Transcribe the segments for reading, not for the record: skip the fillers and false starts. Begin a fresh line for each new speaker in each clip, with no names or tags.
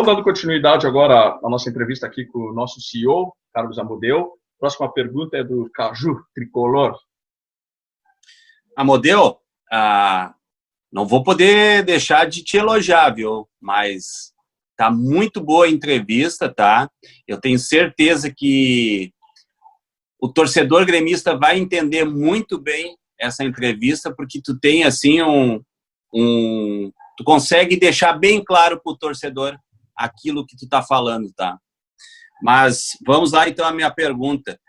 Então, dando continuidade agora à nossa entrevista aqui com o nosso CEO, Carlos Amodeu. Próxima pergunta é do Caju Tricolor.
Amodeu, não vou poder deixar de te elogiar, viu? Mas tá muito boa a entrevista, tá? Eu tenho certeza que o torcedor gremista vai entender muito bem essa entrevista, porque tu tem, assim, tu consegue deixar bem claro para o torcedor aquilo que tu tá falando, tá? Mas vamos lá, então, a minha pergunta.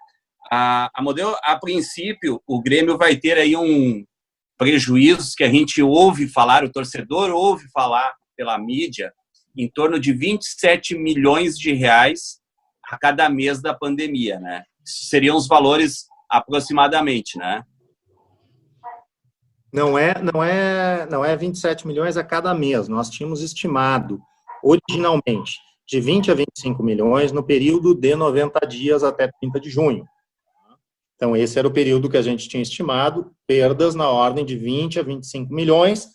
Amodeu, a princípio, o Grêmio vai ter aí um prejuízo que a gente ouve falar, o torcedor ouve falar pela mídia, em torno de 27 milhões de reais a cada mês da pandemia, né? Isso seriam os valores aproximadamente, né?
Não é 27 milhões a cada mês. Nós tínhamos estimado, originalmente, de 20 a 25 milhões no período de 90 dias até 30 de junho. Então, esse era o período que a gente tinha estimado, perdas na ordem de 20 a 25 milhões,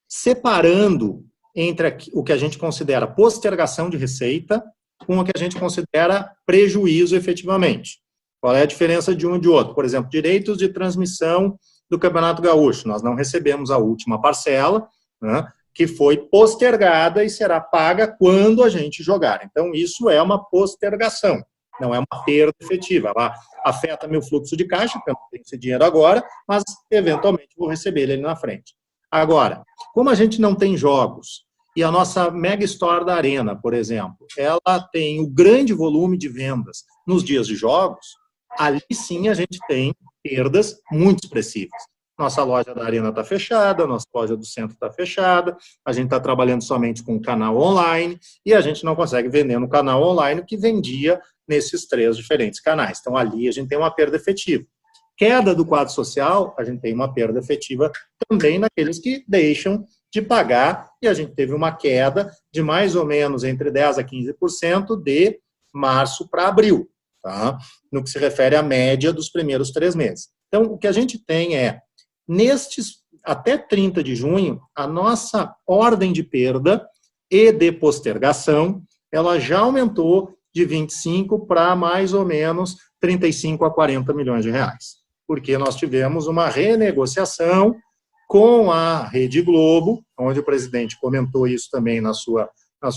separando entre o que a gente considera postergação de receita com o que a gente considera prejuízo efetivamente. Qual é a diferença de um e de outro? Por exemplo, direitos de transmissão do Campeonato Gaúcho. Nós não recebemos a última parcela, né, que foi postergada e será paga quando a gente jogar. Então, isso é uma postergação, não é uma perda efetiva. Ela afeta meu fluxo de caixa, porque eu não tenho esse dinheiro agora, mas, eventualmente, vou receber ele ali na frente. Agora, como a gente não tem jogos, e a nossa Mega Store da Arena, por exemplo, ela tem o grande volume de vendas nos dias de jogos, ali sim a gente tem perdas muito expressivas. Nossa loja da Arena está fechada, nossa loja do centro está fechada, a gente está trabalhando somente com o canal online e a gente não consegue vender no canal online o que vendia nesses 3 diferentes canais. Então, ali a gente tem uma perda efetiva. Queda do quadro social, a gente tem uma perda efetiva também naqueles que deixam de pagar, e a gente teve uma queda de mais ou menos entre 10% a 15% de março para abril, tá? No que se refere à média dos primeiros 3 meses. Então, o que a gente tem é, até 30 de junho, a nossa ordem de perda e de postergação, ela já aumentou de 25 para mais ou menos 35 a 40 milhões de reais. Porque nós tivemos uma renegociação com a Rede Globo, onde o presidente comentou isso também na sua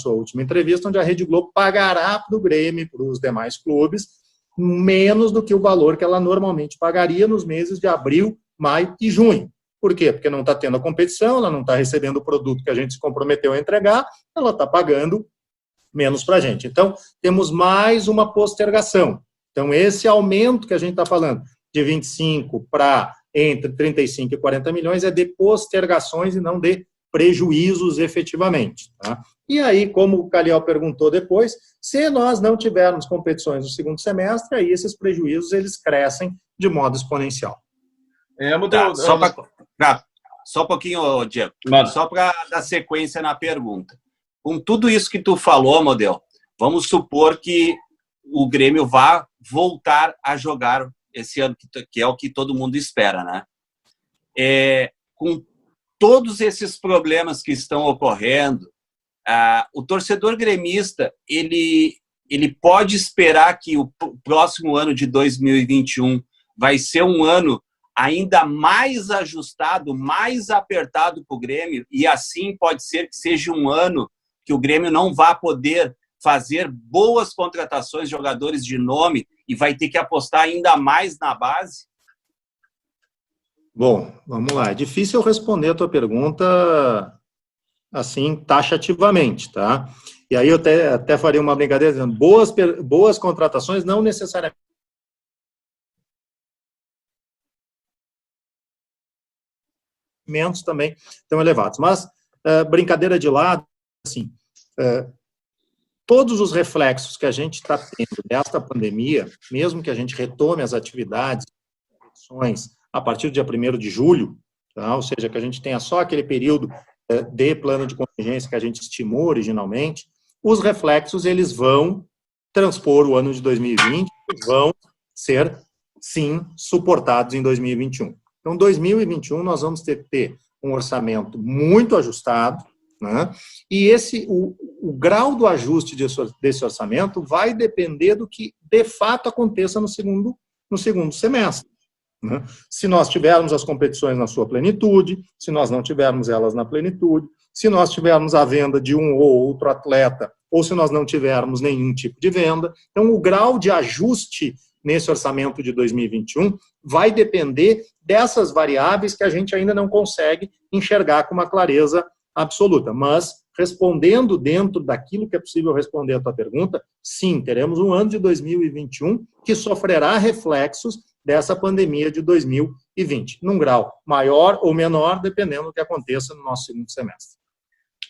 última entrevista, onde a Rede Globo pagará para o Grêmio e para os demais clubes menos do que o valor que ela normalmente pagaria nos meses de abril, maio e junho. Por quê? Porque não está tendo a competição, ela não está recebendo o produto que a gente se comprometeu a entregar, ela está pagando menos para a gente. Então, temos mais uma postergação. Então, esse aumento que a gente está falando, de 25 para entre 35 e 40 milhões, é de postergações e não de prejuízos efetivamente. Tá? E aí, como o Caliel perguntou depois, se nós não tivermos competições no segundo semestre, aí esses prejuízos eles crescem de modo exponencial.
Tá, só um pouquinho, Diego. Só para dar sequência na pergunta. Com tudo isso que tu falou, Amodeu, vamos supor que o Grêmio vá voltar a jogar esse ano, que é o que todo mundo espera, né? Com todos esses problemas que estão ocorrendo, o torcedor gremista, ele pode esperar que o próximo ano de 2021 vai ser um ano ainda mais ajustado, mais apertado para o Grêmio, e assim pode ser que seja um ano que o Grêmio não vá poder fazer boas contratações de jogadores de nome e vai ter que apostar ainda mais na base?
Bom, vamos lá. É difícil eu responder a tua pergunta assim, taxativamente, tá? E aí eu até faria uma brincadeira dizendo, boas contratações não necessariamente também tão elevados. Mas, brincadeira de lado, assim, todos os reflexos que a gente está tendo desta pandemia, mesmo que a gente retome as atividades, a partir do dia 1º de julho, tá? Ou seja, que a gente tenha só aquele período de plano de contingência que a gente estimou originalmente, os reflexos eles vão transpor o ano de 2020 e vão ser, sim, suportados em 2021. Então, 2021 nós vamos ter um orçamento muito ajustado, né? E o grau do ajuste desse orçamento vai depender do que, de fato, aconteça no segundo semestre. Né? Se nós tivermos as competições na sua plenitude, se nós não tivermos elas na plenitude, se nós tivermos a venda de um ou outro atleta, ou se nós não tivermos nenhum tipo de venda. Então, o grau de ajuste nesse orçamento de 2021 vai depender dessas variáveis que a gente ainda não consegue enxergar com uma clareza absoluta. Mas, respondendo dentro daquilo que é possível responder a tua pergunta, sim, teremos um ano de 2021 que sofrerá reflexos dessa pandemia de 2020, num grau maior ou menor, dependendo do que aconteça no nosso segundo semestre.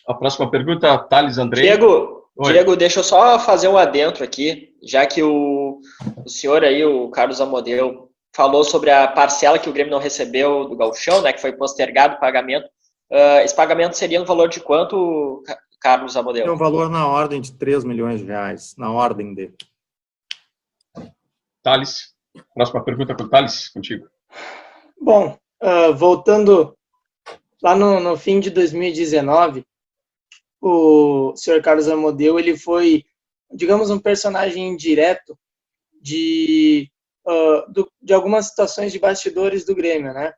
A próxima pergunta, Thales Andrei.
Diego, deixa eu só fazer um adentro aqui, já que o senhor aí, o Carlos Amodeu, falou sobre a parcela que o Grêmio não recebeu do Gauchão, né, que foi postergado o pagamento. Esse pagamento seria no valor de quanto, Carlos Amodeu?
É um valor na ordem de 3 milhões de reais, na ordem dele.
Thales, próxima pergunta para o Thales, contigo.
Bom, voltando lá no fim de 2019, o senhor Carlos Amodeu, ele foi, digamos, um personagem indireto de algumas situações de bastidores do Grêmio, né?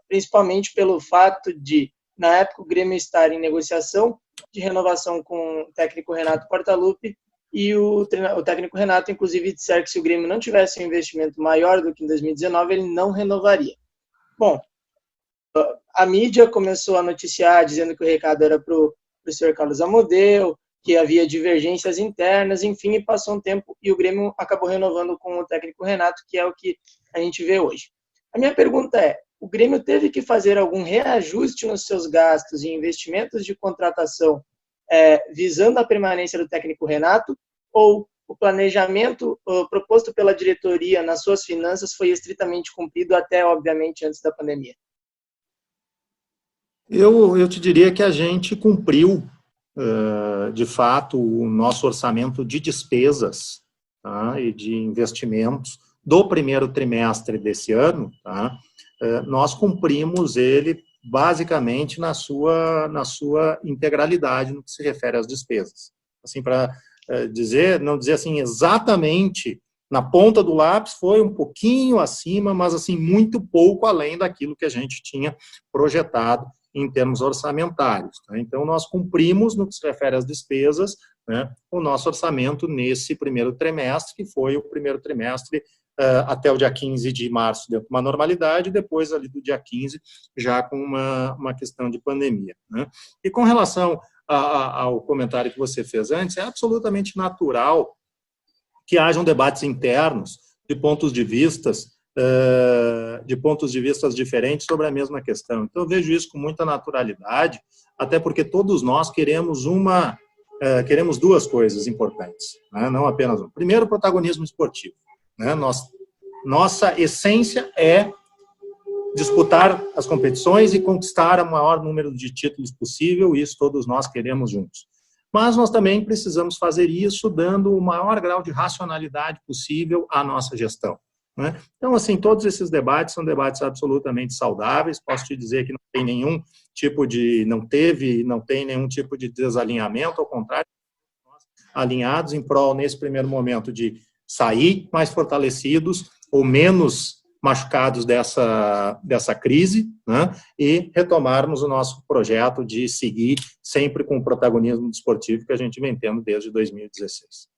Principalmente pelo fato de, na época, o Grêmio estar em negociação de renovação com o técnico Renato Portaluppi, e o técnico Renato, inclusive, disser que se o Grêmio não tivesse um investimento maior do que em 2019, ele não renovaria. Bom, a mídia começou a noticiar, dizendo que o recado era para o senhor Carlos Amodeu, que havia divergências internas, enfim, e passou um tempo e o Grêmio acabou renovando com o técnico Renato, que é o que a gente vê hoje. A minha pergunta é, o Grêmio teve que fazer algum reajuste nos seus gastos e investimentos de contratação visando a permanência do técnico Renato, ou o planejamento proposto pela diretoria nas suas finanças foi estritamente cumprido até, obviamente, antes da pandemia?
Eu te diria que a gente cumpriu, de fato, o nosso orçamento de despesas, tá, e de investimentos do primeiro trimestre desse ano. Tá, nós cumprimos ele basicamente na sua integralidade no que se refere às despesas. Assim, para não dizer assim exatamente na ponta do lápis, foi um pouquinho acima, mas assim muito pouco além daquilo que a gente tinha projetado em termos orçamentários. Tá? Então, nós cumprimos, no que se refere às despesas, né, o nosso orçamento nesse primeiro trimestre, que foi o primeiro trimestre até o dia 15 de março, dentro de uma normalidade, e depois ali do dia 15, já com uma questão de pandemia. Né? E com relação ao comentário que você fez antes, é absolutamente natural que hajam debates internos de pontos de vistas diferentes sobre a mesma questão. Então, eu vejo isso com muita naturalidade, até porque todos nós queremos duas coisas importantes, né? Não apenas uma. Primeiro, o protagonismo esportivo. Né? Nossa essência é disputar as competições e conquistar o maior número de títulos possível, e isso todos nós queremos juntos. Mas nós também precisamos fazer isso dando o maior grau de racionalidade possível à nossa gestão. Né? Então, assim, todos esses debates são debates absolutamente saudáveis. Posso te dizer que não tem nenhum tipo de, não tem nenhum tipo de desalinhamento, ao contrário, nós alinhados em prol, nesse primeiro momento, de sair mais fortalecidos ou menos machucados dessa crise, né? E retomarmos o nosso projeto de seguir sempre com o protagonismo desportivo que a gente vem tendo desde 2016.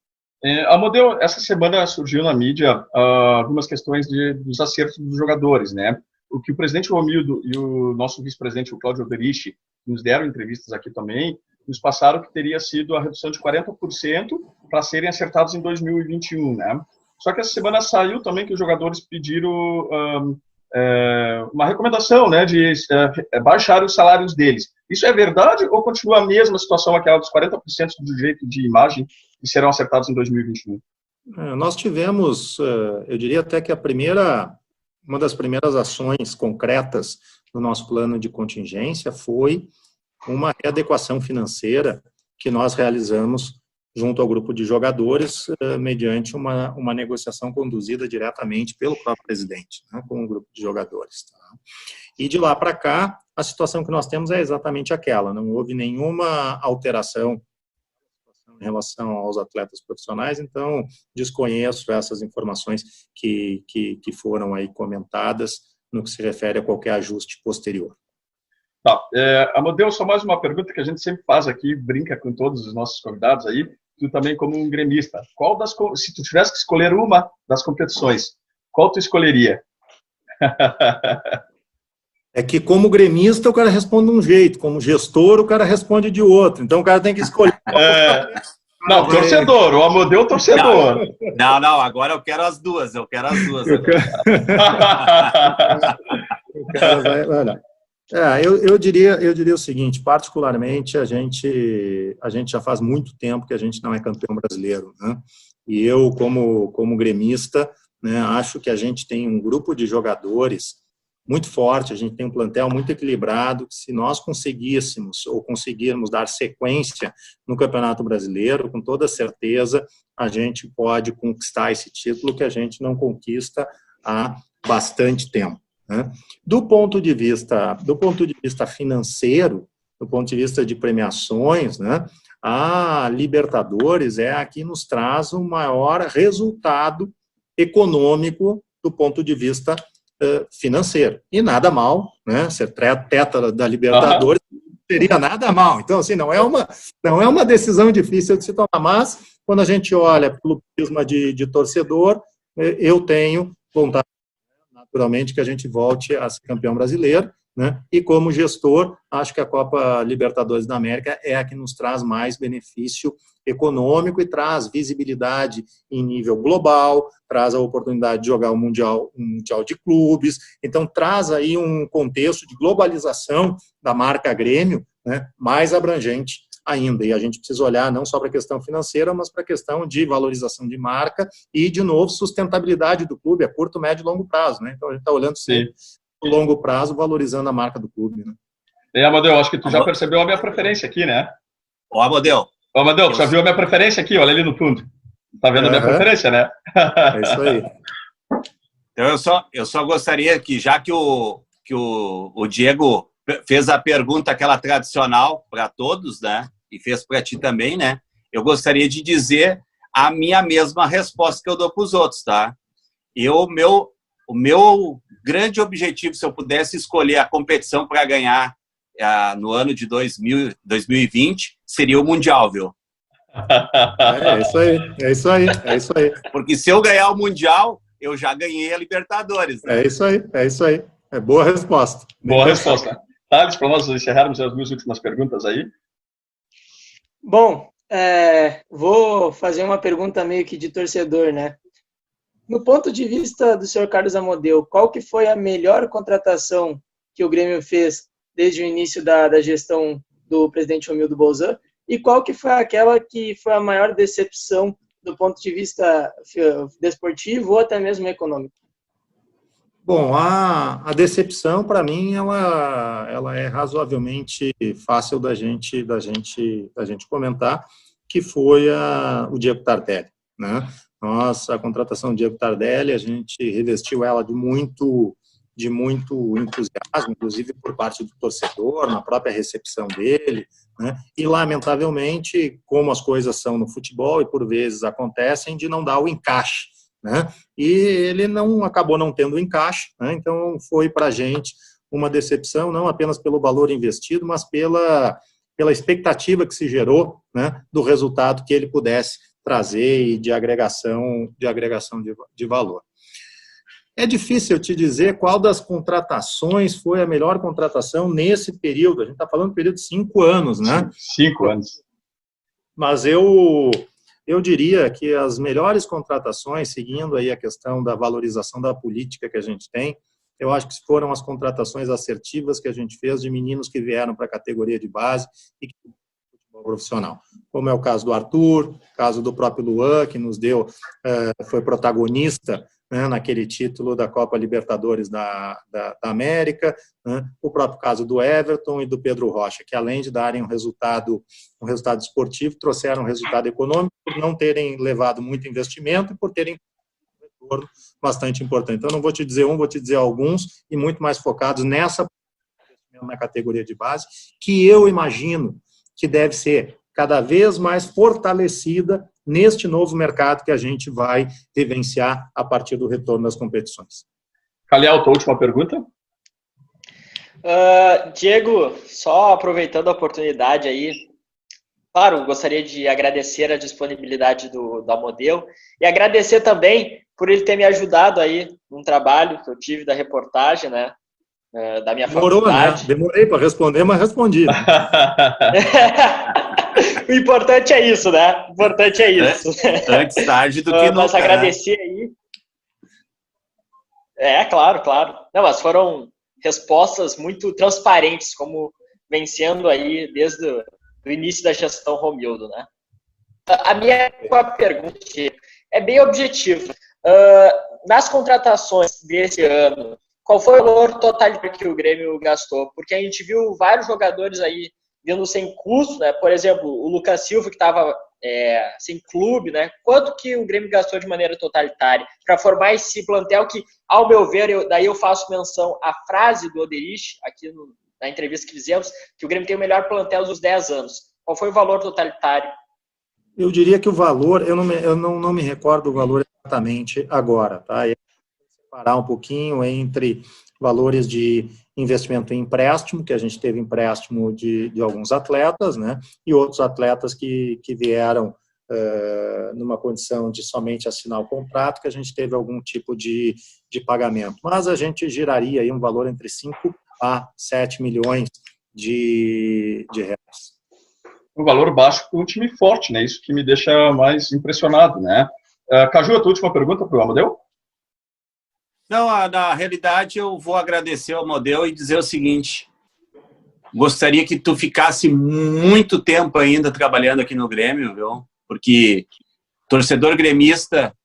Amodeu, essa semana surgiu na mídia algumas questões dos acertos dos jogadores, né? O que o presidente Romildo e o nosso vice-presidente, o Cláudio Alberici, nos deram entrevistas aqui também, nos passaram que teria sido a redução de 40% para serem acertados em 2021, né? Só que essa semana saiu também que os jogadores pediram uma recomendação, né, de baixar os salários deles. Isso é verdade ou continua a mesma situação, aquela dos 40% do direito de imagem que serão acertados em 2021?
Nós tivemos, eu diria até que uma das primeiras ações concretas do nosso plano de contingência foi uma readequação financeira que nós realizamos junto ao grupo de jogadores, mediante uma negociação conduzida diretamente pelo próprio presidente, né, com o grupo de jogadores. Tá? E de lá para cá, a situação que nós temos é exatamente aquela, não houve nenhuma alteração em relação aos atletas profissionais, então desconheço essas informações que foram aí comentadas no que se refere a qualquer ajuste posterior.
Tá, Amodeu, só mais uma pergunta que a gente sempre faz aqui, brinca com todos os nossos convidados aí, tu também como um gremista, se tu tivesse que escolher uma das competições, qual tu escolheria?
É que como gremista o cara responde de um jeito, como gestor o cara responde de outro, então o cara tem que escolher.
Não, torcedor, o Amodeu torcedor.
Não, agora eu quero as duas.
Eu diria o seguinte, particularmente a gente já faz muito tempo que a gente não é campeão brasileiro, né? E eu, como gremista, né, acho que a gente tem um grupo de jogadores muito forte, a gente tem um plantel muito equilibrado, que se nós conseguirmos dar sequência no Campeonato Brasileiro, com toda certeza a gente pode conquistar esse título que a gente não conquista há bastante tempo, né? Do ponto de vista financeiro, do ponto de vista de premiações, né, a Libertadores é a que nos traz o maior resultado econômico do ponto de vista financeiro. E nada mal, né? Ser tetra da Libertadores não seria nada mal. Então, assim, não é uma decisão difícil de se tomar, mas quando a gente olha pelo prisma de torcedor, eu tenho vontade, naturalmente, que a gente volte a ser campeão brasileiro, né? E como gestor, acho que a Copa Libertadores da América é a que nos traz mais benefício econômico e traz visibilidade em nível global, traz a oportunidade de jogar um mundial de clubes, então traz aí um contexto de globalização da marca Grêmio, né, mais abrangente ainda, e a gente precisa olhar não só para a questão financeira, mas para a questão de valorização de marca e, de novo, sustentabilidade do clube a curto, médio e longo prazo, né? Então a gente está olhando sempre no longo prazo, valorizando a marca do clube, né?
Amodeu, acho que tu já percebeu a minha preferência aqui, né?
Amodeu,
tu já viu a minha preferência aqui? Olha ali no fundo. Tá vendo a minha preferência, né?
É isso aí.
Então, eu só gostaria que, já que o Diego fez a pergunta aquela tradicional para todos, né? E fez para ti também, né? Eu gostaria de dizer a minha mesma resposta que eu dou para os outros, tá? O meu grande objetivo, se eu pudesse escolher a competição para ganhar no ano de 2020, seria o Mundial, viu?
É isso aí.
Porque se eu ganhar o Mundial, eu já ganhei a Libertadores, né?
É isso aí. É boa resposta.
Boa resposta. Thales, para nós encerrarmos as minhas últimas perguntas aí.
Bom, vou fazer uma pergunta meio que de torcedor, né? No ponto de vista do senhor Carlos Amodeu, qual que foi a melhor contratação que o Grêmio fez desde o início da gestão do presidente Romildo Bolzan? E qual que foi aquela que foi a maior decepção do ponto de vista desportivo ou até mesmo econômico?
Bom, a decepção, para mim, ela é razoavelmente fácil da gente comentar, que foi o Diego Tardelli, né? A contratação do Diego Tardelli, a gente revestiu ela de muito entusiasmo, inclusive por parte do torcedor, na própria recepção dele, né? E, lamentavelmente, como as coisas são no futebol e por vezes acontecem, de não dar o encaixe, né? E ele acabou não tendo o encaixe, né? Então foi para a gente uma decepção, não apenas pelo valor investido, mas pela expectativa que se gerou, né, do resultado que ele pudesse trazer e de agregação de valor. É difícil eu te dizer qual das contratações foi a melhor contratação nesse período. A gente está falando de período de 5 anos, né?
5 anos.
Mas eu diria que as melhores contratações, seguindo aí a questão da valorização da política que a gente tem, eu acho que foram as contratações assertivas que a gente fez de meninos que vieram para a categoria de base e que profissional, como é o caso do Arthur, caso do próprio Luan, que nos deu, foi protagonista, né, naquele título da Copa Libertadores da América, né, o próprio caso do Everton e do Pedro Rocha, que além de darem um resultado esportivo, trouxeram um resultado econômico por não terem levado muito investimento e por terem um retorno bastante importante. Então, não vou te dizer vou te dizer alguns, e muito mais focados nessa na categoria de base, que eu imagino que deve ser cada vez mais fortalecida neste novo mercado que a gente vai vivenciar a partir do retorno das competições.
Calhau, tua última pergunta?
Diego, só aproveitando a oportunidade aí, claro, gostaria de agradecer a disponibilidade do Amodeu e agradecer também por ele ter me ajudado aí num trabalho que eu tive da reportagem, né, da minha faculdade.
Né? Demorei para responder, mas respondi. Né?
O importante é isso, né? O importante é isso.
Antes tarde do que nunca.
Mas agradecer aí. Claro. Não, mas foram respostas muito transparentes, como vem sendo aí desde o início da gestão Romildo, né? A minha pergunta é bem objetiva. Nas contratações desse ano, qual foi o valor total que o Grêmio gastou? Porque a gente viu vários jogadores aí vindo sem custo, né? Por exemplo, o Lucas Silva, que estava sem clube, né? Quanto que o Grêmio gastou de maneira totalitária para formar esse plantel que, ao meu ver, daí eu faço menção à frase do Oderich, aqui na entrevista que fizemos, que o Grêmio tem o melhor plantel dos 10 anos. Qual foi o valor totalitário?
Eu diria que o valor, eu não me recordo o valor exatamente agora, tá? Eu vou separar um pouquinho entre valores de investimento em empréstimo, que a gente teve empréstimo de alguns atletas, né? E outros atletas que vieram numa condição de somente assinar o contrato, que a gente teve algum tipo de pagamento. Mas a gente giraria aí um valor entre 5 a 7 milhões de reais.
Um valor baixo para um time forte, né? Isso que me deixa mais impressionado, né? Caju, a tua última pergunta para o Amodeu?
Não, na realidade eu vou agradecer ao Amodeu e dizer o seguinte: gostaria que tu ficasse muito tempo ainda trabalhando aqui no Grêmio, viu? Porque torcedor gremista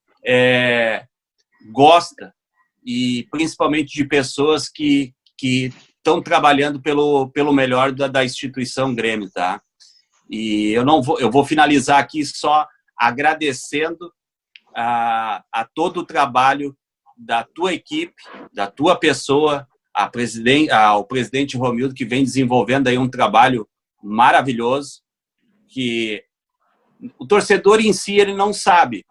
gosta, e principalmente de pessoas que estão trabalhando pelo melhor da instituição Grêmio, tá? E eu vou finalizar aqui só agradecendo a todo o trabalho da tua equipe, da tua pessoa, ao presidente Romildo, que vem desenvolvendo aí um trabalho maravilhoso, que o torcedor em si ele não sabe,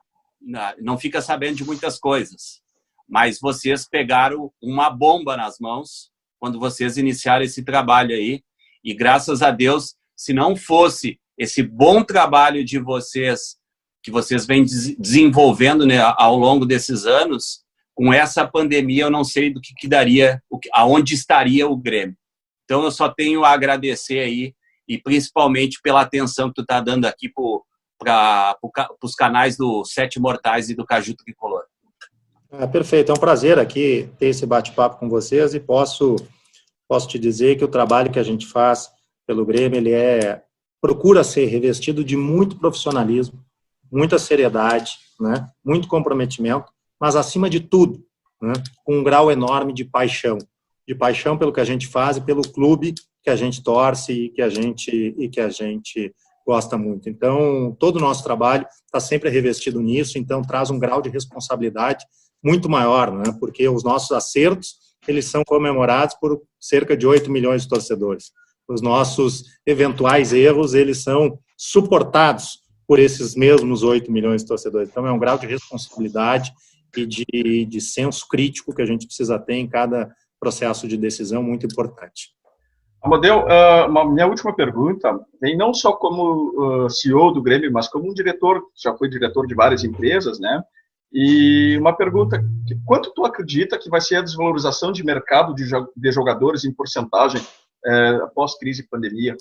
não fica sabendo de muitas coisas, mas vocês pegaram uma bomba nas mãos quando vocês iniciaram esse trabalho aí, e graças a Deus, se não fosse esse bom trabalho de vocês, que vocês vêm desenvolvendo, né, ao longo desses anos, com essa pandemia eu não sei do que daria, aonde estaria o Grêmio. Então eu só tenho a agradecer aí, e principalmente pela atenção que tu está dando aqui para os canais do Sete Mortais e do Caju Tricolor.
Perfeito, é um prazer aqui ter esse bate-papo com vocês, e posso te dizer que o trabalho que a gente faz pelo Grêmio, ele procura ser revestido de muito profissionalismo, muita seriedade, né, muito comprometimento, mas acima de tudo, né, com um grau enorme de paixão pelo que a gente faz e pelo clube que a gente torce e que a gente gosta muito. Então, todo o nosso trabalho está sempre revestido nisso, então traz um grau de responsabilidade muito maior, né, porque os nossos acertos, eles são comemorados por cerca de 8 milhões de torcedores. Os nossos eventuais erros, eles são suportados por esses mesmos 8 milhões de torcedores. Então, é um grau de responsabilidade e de senso crítico que a gente precisa ter em cada processo de decisão muito importante.
Amodeu, minha última pergunta vem não só como CEO do Grêmio, mas como um diretor, já foi diretor de várias empresas, né? E uma pergunta, quanto tu acredita que vai ser a desvalorização de mercado de jogadores em porcentagem após crise e pandemia?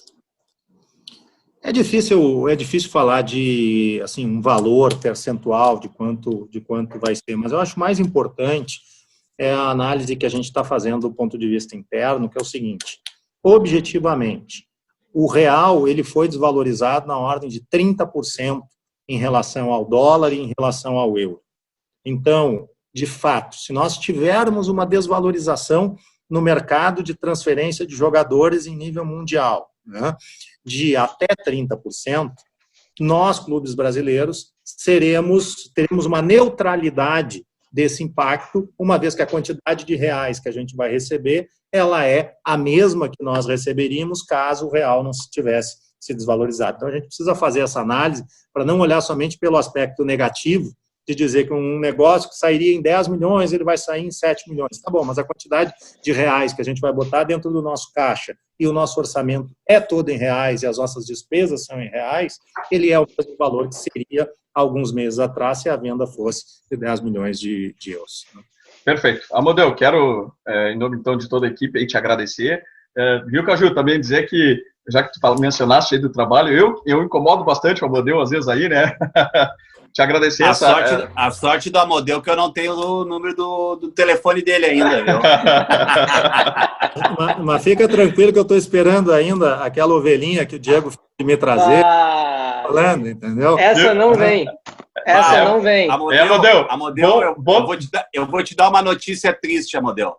É difícil falar de assim, um valor percentual de quanto vai ser, mas eu acho mais importante a análise que a gente está fazendo do ponto de vista interno, que é o seguinte: objetivamente, o real ele foi desvalorizado na ordem de 30% em relação ao dólar e em relação ao euro. Então, de fato, se nós tivermos uma desvalorização no mercado de transferência de jogadores em nível mundial, né, de até 30%, nós, clubes brasileiros, teremos uma neutralidade desse impacto, uma vez que a quantidade de reais que a gente vai receber, ela é a mesma que nós receberíamos caso o real não tivesse se desvalorizado. Então, a gente precisa fazer essa análise para não olhar somente pelo aspecto negativo, de dizer que um negócio que sairia em 10 milhões, ele vai sair em 7 milhões. Tá bom, mas a quantidade de reais que a gente vai botar dentro do nosso caixa e o nosso orçamento é todo em reais e as nossas despesas são em reais, ele é o mesmo valor que seria alguns meses atrás se a venda fosse de 10 milhões de euros.
Perfeito. Amodeu, quero, em nome então de toda a equipe, aí, te agradecer. Viu, Caju, também dizer que, já que tu mencionaste aí do trabalho, eu incomodo bastante o Amodeu, às vezes, aí, né? Te agradecer
a sorte do Amodeu que eu não tenho o número do telefone dele ainda, viu?
Mas fica tranquilo que eu estou esperando ainda aquela ovelhinha que o Diego me trazer, falando, entendeu?
Essa não vem. Essa não vem.
Amodeu, eu vou te dar uma notícia triste, Amodeu.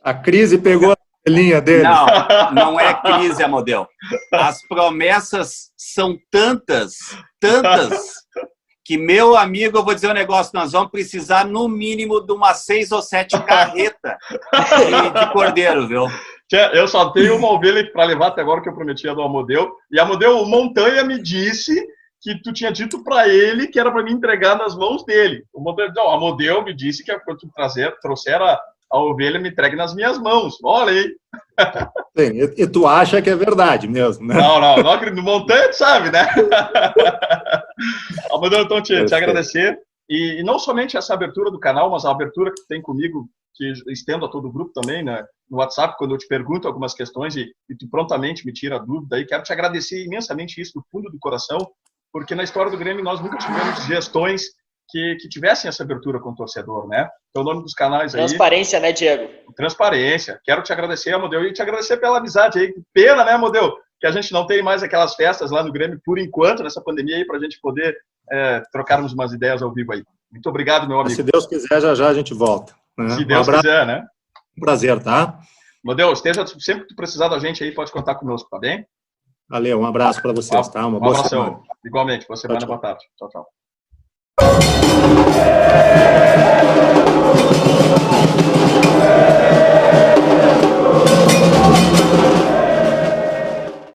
A crise pegou a ovelhinha dele.
Não é crise, Amodeu. As promessas são tantas, que, meu amigo, eu vou dizer um negócio, nós vamos precisar, no mínimo, de umas 6 ou 7 carretas de cordeiro, viu?
Eu só tenho uma ovelha para levar até agora, que eu prometia do Amodeu. E Amodeu, o Montanha me disse que tu tinha dito para ele que era para me entregar nas mãos dele. O Amodeu me disse que quando tu trouxer a ovelha, me entregue nas minhas mãos. Olha aí.
Sim, e tu acha que é verdade mesmo, né?
Não acredito. No Montanha, tu sabe, né? Amodeu, então, te agradecer. E não somente essa abertura do canal, mas a abertura que tem comigo, que estendo a todo o grupo também, né? No WhatsApp, quando eu te pergunto algumas questões e tu prontamente me tira a dúvida. E quero te agradecer imensamente isso do fundo do coração, porque na história do Grêmio nós nunca tivemos gestões que tivessem essa abertura com o torcedor, né? Então, o nome dos canais aí...
Transparência, né, Diego?
Transparência. Quero te agradecer, Amodeu, e te agradecer pela amizade aí. Pena, né, Amodeu, que a gente não tem mais aquelas festas lá no Grêmio, por enquanto, nessa pandemia aí, para a gente poder trocarmos umas ideias ao vivo aí. Muito obrigado, meu amigo.
Se Deus quiser, já a gente volta. Né?
Se Deus quiser, né?
Um prazer, tá?
Amodeu, esteja sempre que tu precisar da gente aí, pode contar conosco, tá bem?
Valeu, um abraço para vocês, tá? Uma boa semana.
Igualmente, boa semana, boa tarde. Tchau, tchau.